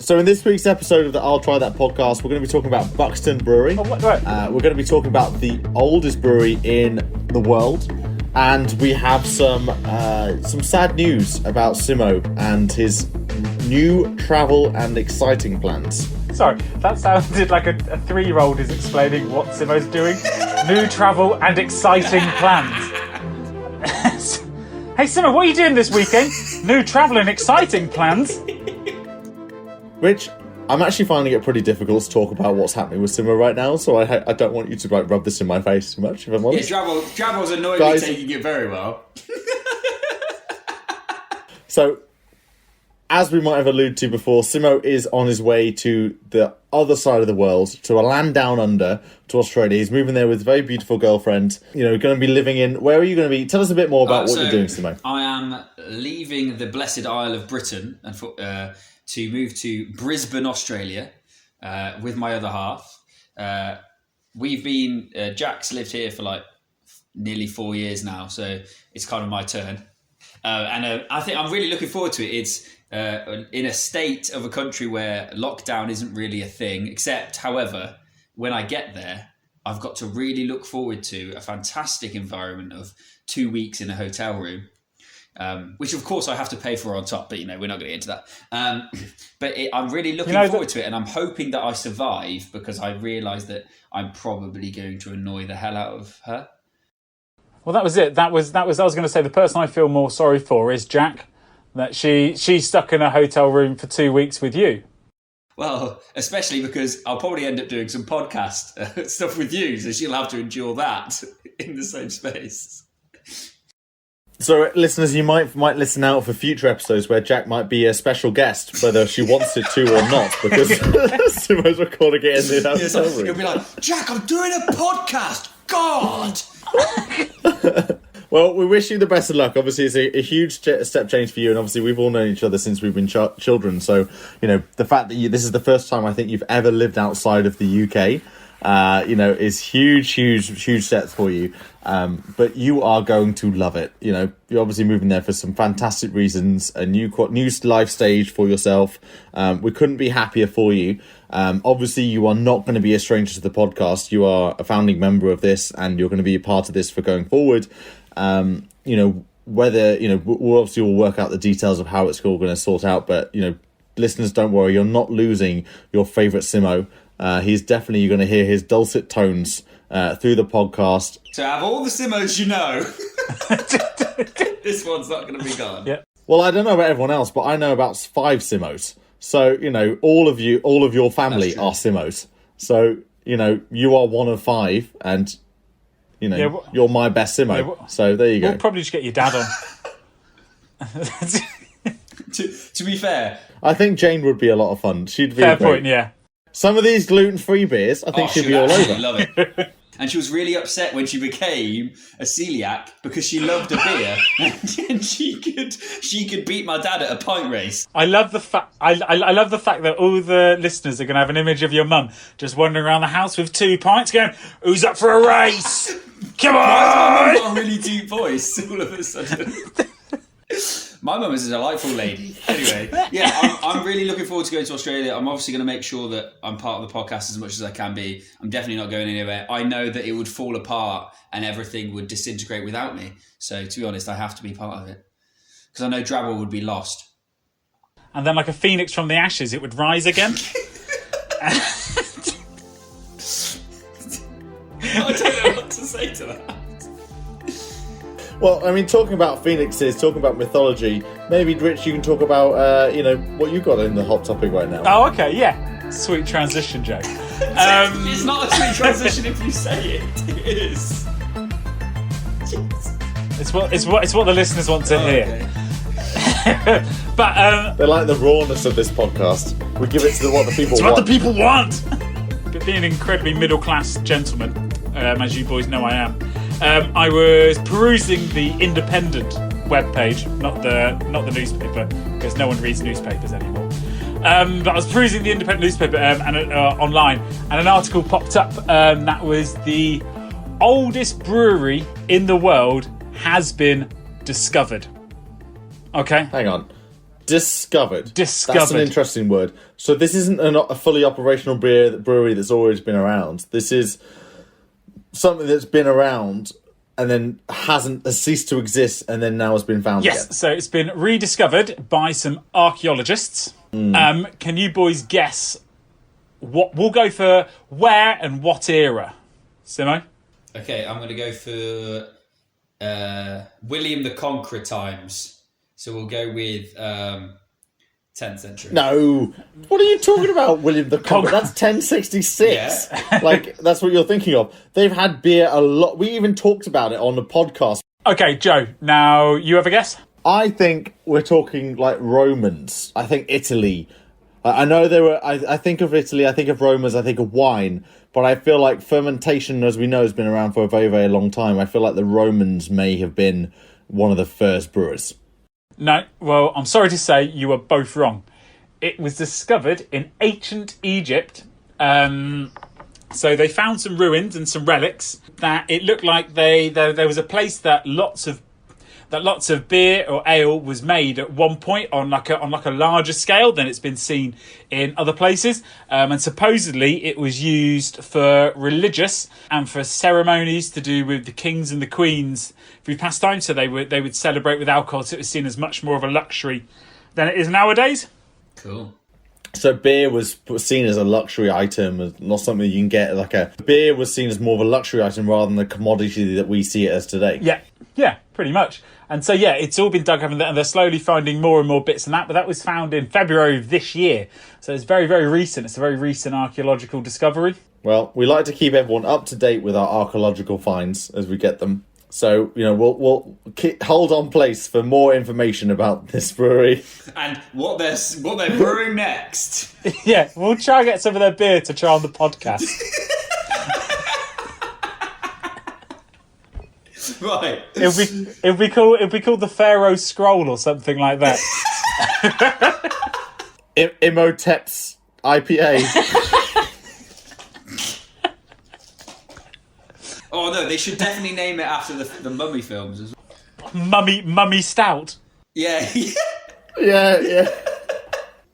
So in this week's episode of the I'll Try That podcast, we're going to be talking about Buxton Brewery. We're going to be talking about the oldest brewery in the world. And we have some sad news about Simo and his new travel and exciting plans. Sorry, that sounded like a 3-year-old is explaining what Simo's doing. New travel and exciting plans. Hey Simo, what are you doing this weekend? New travel and exciting plans. Rich, I'm actually finding it pretty difficult to talk about what's happening with Simo right now, so I don't want you to rub this in my face too much, if I'm honest. Yeah, Drabble's annoyingly taking it very well. So, as we might have alluded to before, Simo is on his way to the other side of the world, to a land down under, to Australia. He's moving there with a very beautiful girlfriend. You know, going to be living in... Where are you going to be? Tell us a bit more about what you're doing, Simo. I am leaving the blessed Isle of Britain and to move to Brisbane, Australia, with my other half. We've been... Jack's lived here for nearly 4 years now, so it's kind of my turn. And I think I'm really looking forward to it. It's in a state of a country where lockdown isn't really a thing, except, however, when I get there, I've got to really look forward to a fantastic environment of 2 weeks in a hotel room, which, of course, I have to pay for on top, but, we're not going to get into that. But I'm really looking forward to it, and I'm hoping that I survive because I realise that I'm probably going to annoy the hell out of her. Well, that was it. I was going to say the person I feel more sorry for is Jack, that she's stuck in a hotel room for 2 weeks with you. Well, especially because I'll probably end up doing some podcast stuff with you, so she'll have to endure that in the same space. So, listeners, you might listen out for future episodes where Jack might be a special guest, whether she wants it to or not, because Simo's recording it in the hotel room. He'll be like, Jack, I'm doing a podcast! God! Well, we wish you the best of luck. Obviously, it's a huge step change for you, and obviously we've all known each other since we've been children. So, the fact that this is the first time I think you've ever lived outside of the UK, is huge steps for you. But you are going to love it. You're obviously moving there for some fantastic reasons, a new life stage for yourself. We couldn't be happier for you. Obviously, you are not going to be a stranger to the podcast. You are a founding member of this, and you're going to be a part of this for going forward. We'll work out the details of how it's all going to sort out. But, listeners, don't worry. You're not losing your favourite Simo. He's definitely going to hear his dulcet tones through the podcast. To have all the Simos you know, this one's not going to be gone. Yeah. Well, I don't know about everyone else, but I know about 5 Simos. So, all of your family are Simos. So, you are one of 5, and, you're my best Simo. Yeah, so, there you go. We'll probably just get your dad on. To be fair, I think Jane would be a lot of fun. She'd be fair point, yeah. Some of these gluten-free beers, I think she'd be all over. Love it. And she was really upset when she became a celiac because she loved a beer and she could beat my dad at a pint race. I love the fact that all the listeners are going to have an image of your mum just wandering around the house with 2 pints, going, "Who's up for a race? Come on!" Why has my mum got a really deep voice all of a sudden? My mum is a delightful lady. Anyway, yeah, I'm really looking forward to going to Australia. I'm obviously going to make sure that I'm part of the podcast as much as I can be. I'm definitely not going anywhere. I know that it would fall apart and everything would disintegrate without me. So, to be honest, I have to be part of it. Because I know Drabble would be lost. And then like a phoenix from the ashes, it would rise again. I don't know what to say to that. Well, I mean, talking about phoenixes, talking about mythology, maybe, Rich, you can talk about, what you got in the hot topic right now. Oh, okay, yeah. Sweet transition, Joe. It's not a sweet transition if you say it. It is. It's what the listeners want to hear. Okay. But they like the rawness of this podcast. We give it to what the people want. What the people want! But being an incredibly middle-class gentleman, as you boys know I am, I was perusing the Independent webpage, not the newspaper, because no one reads newspapers anymore. But I was perusing the Independent newspaper online, and an article popped up that was the oldest brewery in the world has been discovered. Okay? Hang on. Discovered. Discovered. That's an interesting word. So this isn't a fully operational brewery that's always been around. This is something that's been around and then has ceased to exist and then now has been found again. Yes, so it's been rediscovered by some archaeologists. Can you boys guess what? We'll go for where and what era. Simo? Okay, I'm going to go for William the Conqueror times. So we'll go with 10th century. No. What are you talking about, William the Conqueror? That's 1066. Yeah. Like, that's what you're thinking of. They've had beer a lot. We even talked about it on the podcast. Okay, Joe, now you have a guess? I think we're talking like Romans. I think Italy. I know there were. I think of Italy. I think of Romans. I think of wine. But I feel like fermentation, as we know, has been around for a very, very long time. I feel like the Romans may have been one of the first brewers. No, well, I'm sorry to say you were both wrong. It was discovered in ancient Egypt. So they found some ruins and some relics that it looked like there was a place that lots of beer or ale was made at one point on like a larger scale than it's been seen in other places, and supposedly it was used for religious and for ceremonies to do with the kings and the queens through pastime. So they would celebrate with alcohol, so it was seen as much more of a luxury than it is nowadays. Cool. So beer was seen as a luxury item, not something you can get. Beer was seen as more of a luxury item rather than the commodity that we see it as today. Yeah, pretty much. And so, yeah, it's all been dug up and they're slowly finding more and more bits and that. But that was found in February of this year. So it's very, very recent. It's a very recent archaeological discovery. Well, we like to keep everyone up to date with our archaeological finds as we get them. So, we'll hold on place for more information about this brewery. And what they're brewing next. Yeah, we'll try and get some of their beer to try on the podcast. Right. It'll be called the Pharaoh's Scroll or something like that. Imhotep's IPA. Oh no, they should definitely name it after the Mummy films as well. Mummy Stout. Yeah. Yeah.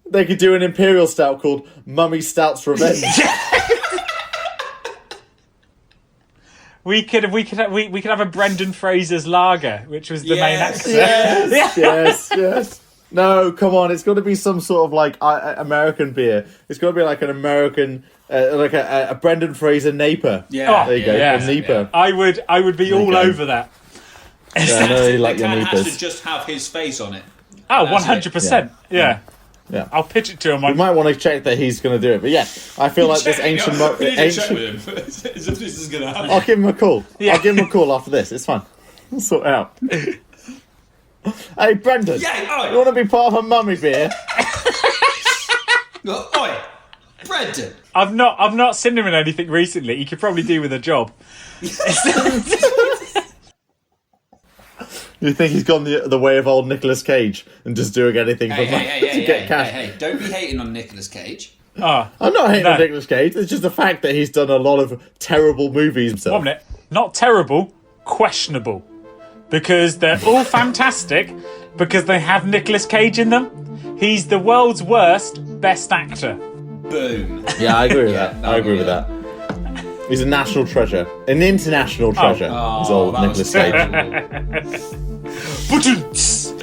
They could do an imperial stout called Mummy Stout's Revenge. We could have a Brendan Fraser's lager, which was the main actor. Yes. No, come on. It's got to be some sort of like American beer. It's got to be like an American, like a Brendan Fraser Naper. Yeah. There you go. Yeah. A Naper. I would be all over that. Yeah, I know you like your It has Napers. to just have his face on it. Oh, That's 100%. Yeah. I'll pitch it to him. We might want to check that he's going to do it. But yeah, I feel like this ancient... We need to check with him. As if this is going to happen. I'll give him a call. Yeah. I'll give him a call after this. It's fine. We'll sort it out. Hey, Brendan. Yeah, you want to be part of a mummy beer? Oi, Brendan. I've not seen him in anything recently. He could probably do with a job. You think he's gone the way of old Nicolas Cage and just doing anything to get cash? Hey, don't be hating on Nicolas Cage. Oh, I'm not hating on Nicolas Cage. It's just the fact that he's done a lot of terrible movies himself. 1 minute. Not terrible, questionable. Because they're all fantastic, because they have Nicolas Cage in them. He's the world's worst best actor. Boom. Yeah, I agree with that. I agree with that. He's a national treasure. An international treasure. Is old Nicolas Cage.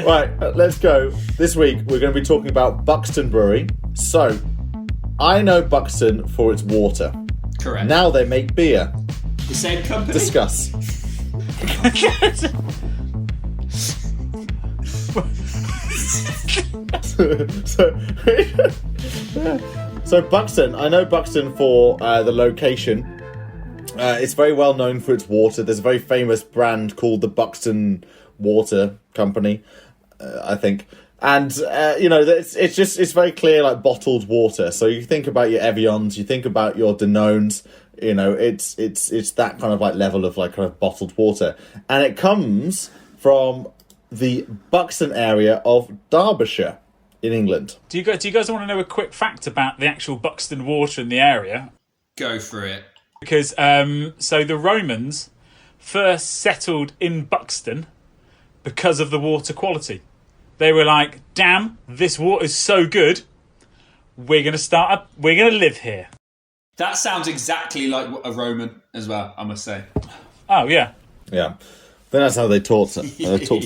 Right, let's go. This week, we're going to be talking about Buxton Brewery. So, I know Buxton for its water. Correct. Now they make beer. The same company. Discuss. So Buxton, I know Buxton for the location. It's very well known for its water. There's a very famous brand called the Buxton Water Company, I think. And, it's very clear, like, bottled water. So you think about your Evians, you think about your Danones, it's that kind of, like, level of, like, kind of bottled water. And it comes from the Buxton area of Derbyshire in England. Do you guys want to know a quick fact about the actual Buxton water in the area? Go for it. Because, so the Romans first settled in Buxton because of the water quality. they were like, damn, this water's so good, we're going to live here. That sounds exactly like a Roman as well, I must say. Oh, yeah. Yeah. Then that's how they taught a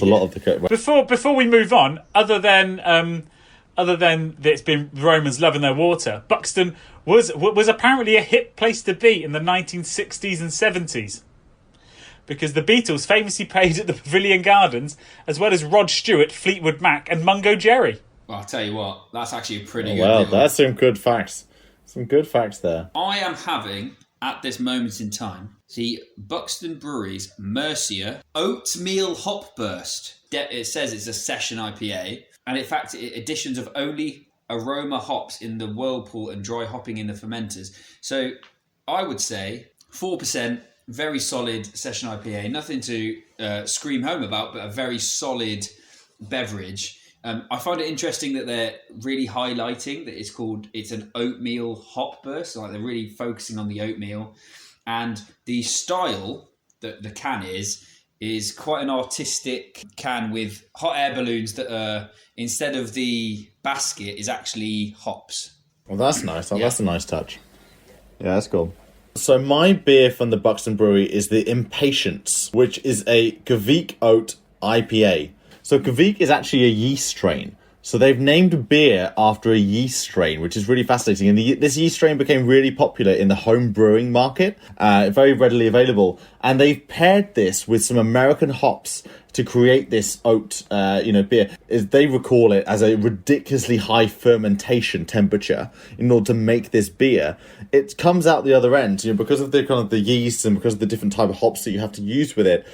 lot of the... Before we move on, other than that it's been Romans loving their water, Buxton was apparently a hip place to be in the 1960s and 70s. Because the Beatles famously played at the Pavilion Gardens, as well as Rod Stewart, Fleetwood Mac and Mungo Jerry. Well, I'll tell you what, that's actually a pretty good Well, deal. that's some good facts. Some good facts there. I am having, at this moment in time, the Buxton Brewery's Myrcia Oatmeal Hopburst. It says it's a session IPA, and in fact, additions of only aroma hops in the whirlpool and dry hopping in the fermenters. So I would say 4%, very solid session IPA. Nothing to scream home about, but a very solid beverage. I find it interesting that they're really highlighting that it's an oatmeal hop burst. Like they're really focusing on the oatmeal, and the style that the can is quite an artistic can with hot air balloons that are, instead of the basket, is actually hops. Well, that's nice. That's a nice touch. Yeah, that's cool. So my beer from the Buxton Brewery is the Impatience, which is a Kvik Oat IPA. So Kvik is actually a yeast strain. So they've named beer after a yeast strain, which is really fascinating. And this yeast strain became really popular in the home brewing market, very readily available. And they've paired this with some American hops to create this oat, beer. They recall it as a ridiculously high fermentation temperature in order to make this beer. It comes out the other end, because of the kind of the yeast and because of the different type of hops that you have to use with it.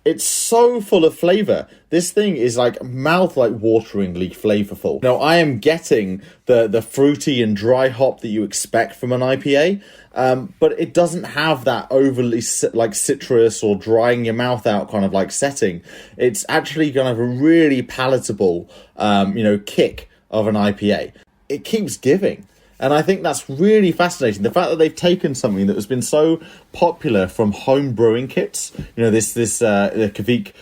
It's so full of flavour. This thing is wateringly flavourful. Now, I am getting the fruity and dry hop that you expect from an IPA, but it doesn't have that overly citrus or drying your mouth out kind of setting. It's actually kind of a really palatable, kick of an IPA. It keeps giving. And I think that's really fascinating. The fact that they've taken something that has been so popular from home brewing kits, this Kvik,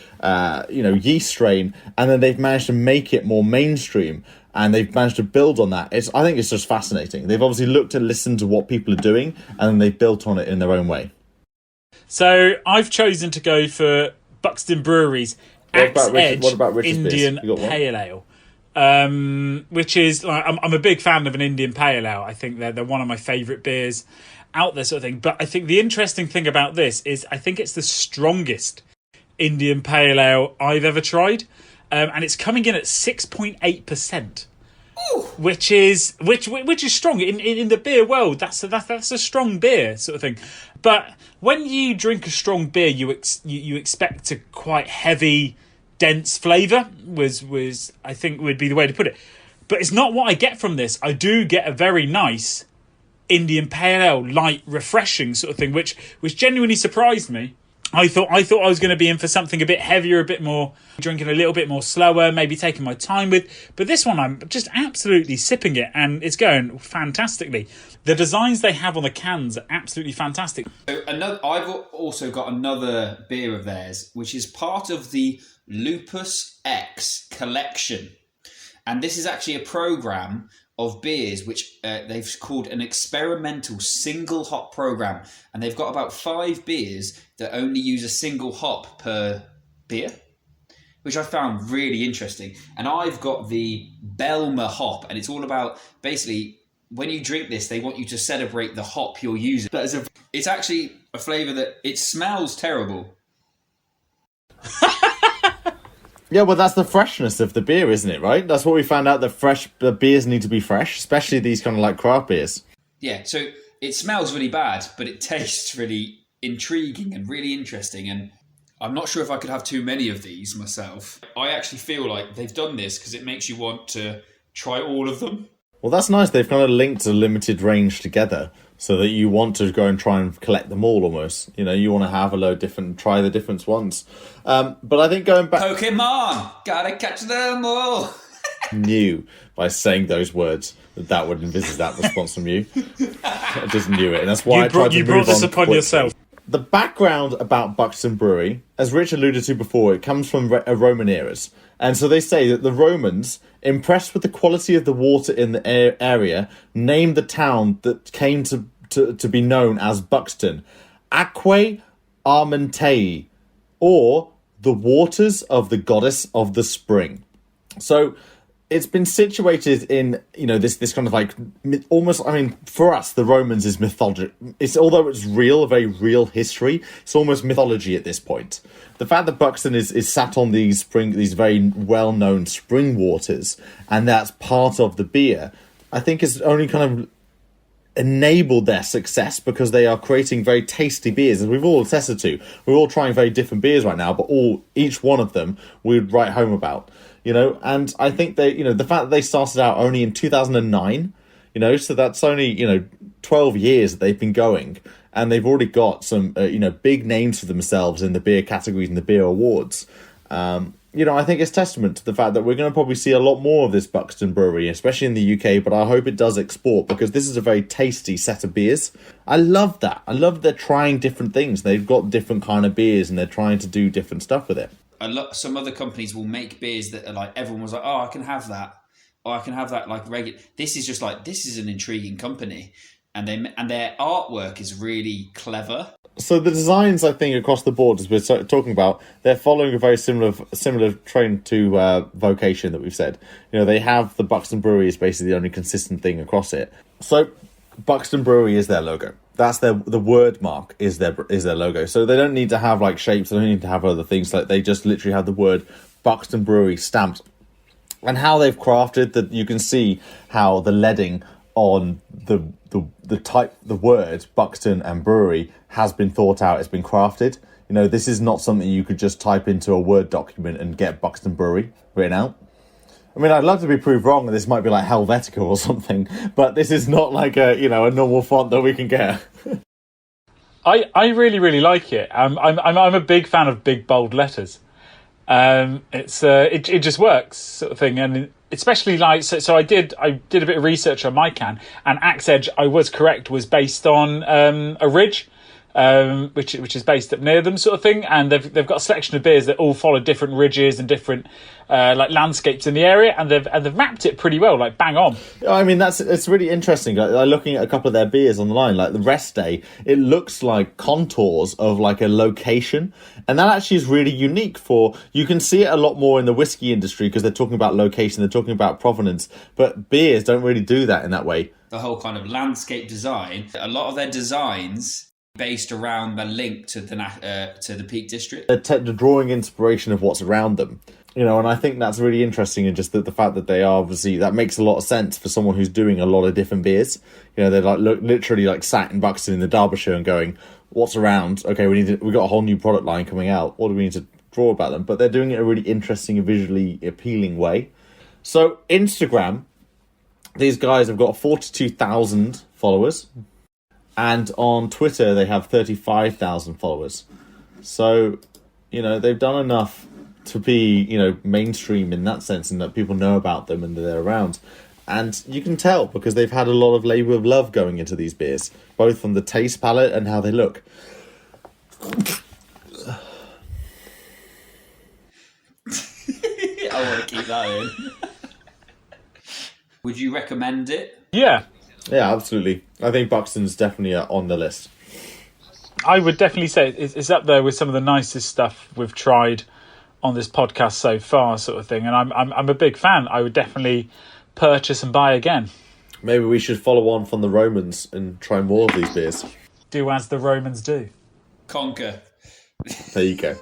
yeast strain, and then they've managed to make it more mainstream, and they've managed to build on that. I think it's just fascinating. They've obviously looked and listened to what people are doing, and then they've built on it in their own way. So I've chosen to go for Buxton Brewery's Axe Edge Indian Pale Ale. Which is I'm a big fan of an Indian Pale Ale. I think they're one of my favourite beers out there, sort of thing. But I think the interesting thing about this is I think it's the strongest Indian Pale Ale I've ever tried, and it's coming in at 6.8%, which is strong in the beer world. That's a strong beer, sort of thing. But when you drink a strong beer, you expect a quite heavy, dense flavour was I think would be the way to put it. But it's not what I get from this. I do get a very nice Indian Pale Ale, light, refreshing sort of thing, which genuinely surprised me. I thought I was going to be in for something a bit heavier, a bit more, drinking a little bit more slower, maybe taking my time with. But this one, I'm just absolutely sipping it, and it's going fantastically. The designs they have on the cans are absolutely fantastic. So I've also got another beer of theirs, which is part of the Lupus X collection. And this is actually a program of beers which they've called an experimental single hop program, and they've got about 5 beers that only use a single hop per beer, which I found really interesting. And I've got the Belmer hop, and it's all about basically when you drink this, they want you to celebrate the hop you're using. It's actually a flavour that it smells terrible. Yeah, well, that's the freshness of the beer, isn't it, right? That's what we found out, the beers need to be fresh, especially these kind of craft beers. Yeah, so it smells really bad, but it tastes really intriguing and really interesting, and I'm not sure if I could have too many of these myself. I actually feel like they've done this because it makes you want to try all of them. Well, that's nice. They've kind of linked a limited range together so that you want to go and try and collect them all almost. You want to have a load different, try the different ones. But I think going back... Pokemon! Gotta catch them all! Knew by saying those words that would envisage that response from you. I just knew it. And that's why I tried to move on brought this upon quickly. yourself. the background about Buxton Brewery, as Rich alluded to before, it comes from Roman eras. And so they say that the Romans, impressed with the quality of the water in the area, named the town that came to be known as Buxton, Aquae Armentei, or the waters of the goddess of the spring. So it's been situated in, this kind of like almost, for us, the Romans is mythology. Although it's real, a very real history, it's almost mythology at this point. The fact that Buxton is sat on these very well-known spring waters, and that's part of the beer, I think is only kind of enabled their success, because they are creating very tasty beers, as we've all attested to. We're all trying very different beers right now, but each one of them we'd write home about. And I think they, the fact that they started out only in 2009, so that's only, 12 years that they've been going, and they've already got some, big names for themselves in the beer categories and the beer awards. I think it's testament to the fact that we're going to probably see a lot more of this Buxton Brewery, especially in the UK, but I hope it does export, because this is a very tasty set of beers. I love that. I love they're trying different things. They've got different kind of beers, and they're trying to do different stuff with it. Some other companies will make beers that are like, everyone was like, oh, I can have that. Oh, I can have that like regular. This is just like, this is an intriguing company. And their artwork is really clever. So the designs, I think, across the board, as we're talking about, they're following a very similar trend to Vocation that we've said. They have the Buxton Brewery is basically the only consistent thing across it. So Buxton Brewery is their logo. That's the word mark is their logo. So they don't need to have like shapes. They don't need to have other things. Like they just literally have the word Buxton Brewery stamped. And how they've crafted that, you can see how the leading on the word Buxton and Brewery has been thought out. It's been crafted. This is not something you could just type into a Word document and get Buxton Brewery written out. I'd love to be proved wrong, and this might be like Helvetica or something, but this is not like a normal font that we can get. I really, really like it. I'm a big fan of big, bold letters. It just works, sort of thing, and especially like so. I did a bit of research on my can, and Axe Edge, I was correct, was based on a ridge. Which is based up near them, sort of thing, and they've got a selection of beers that all follow different ridges and different like landscapes in the area, and they've mapped it pretty well, like bang on. It's really interesting. Like looking at a couple of their beers online, like the Rest Day, it looks like contours of like a location, and that actually is really unique. You can see it a lot more in the whiskey industry because they're talking about location, they're talking about provenance, but beers don't really do that in that way. The whole kind of landscape design, a lot of their designs based around the link to the Peak District. They're drawing inspiration of what's around them, and I think that's really interesting, and just the fact that they are obviously, that makes a lot of sense for someone who's doing a lot of different beers. They're like literally like sat in Buxton in the Derbyshire and going, what's around? Okay, we got a whole new product line coming out. What do we need to draw about them? But they're doing it in a really interesting and visually appealing way. So Instagram, these guys have got 42,000 followers. And on Twitter, they have 35,000 followers. So, they've done enough to be, mainstream in that sense, and that people know about them and they're around. And you can tell because they've had a lot of labour of love going into these beers, both from the taste palette and how they look. I want to keep that in. Would you recommend it? Yeah. Yeah, absolutely. I think Buxton's definitely on the list. I would definitely say it's up there with some of the nicest stuff we've tried on this podcast so far, sort of thing. And I'm a big fan. I would definitely purchase and buy again. Maybe we should follow on from the Romans and try more of these beers. Do as the Romans do. Conquer. There you go.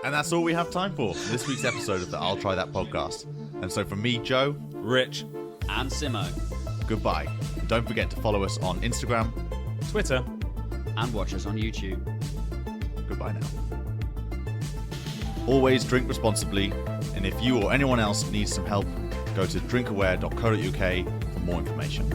And that's all we have time for this week's episode of the I'll Try That podcast. And so from me, Joe, Rich, and Simo, goodbye. And don't forget to follow us on Instagram, Twitter, and watch us on YouTube. Goodbye now. Always drink responsibly, and if you or anyone else needs some help, go to drinkaware.co.uk for more information.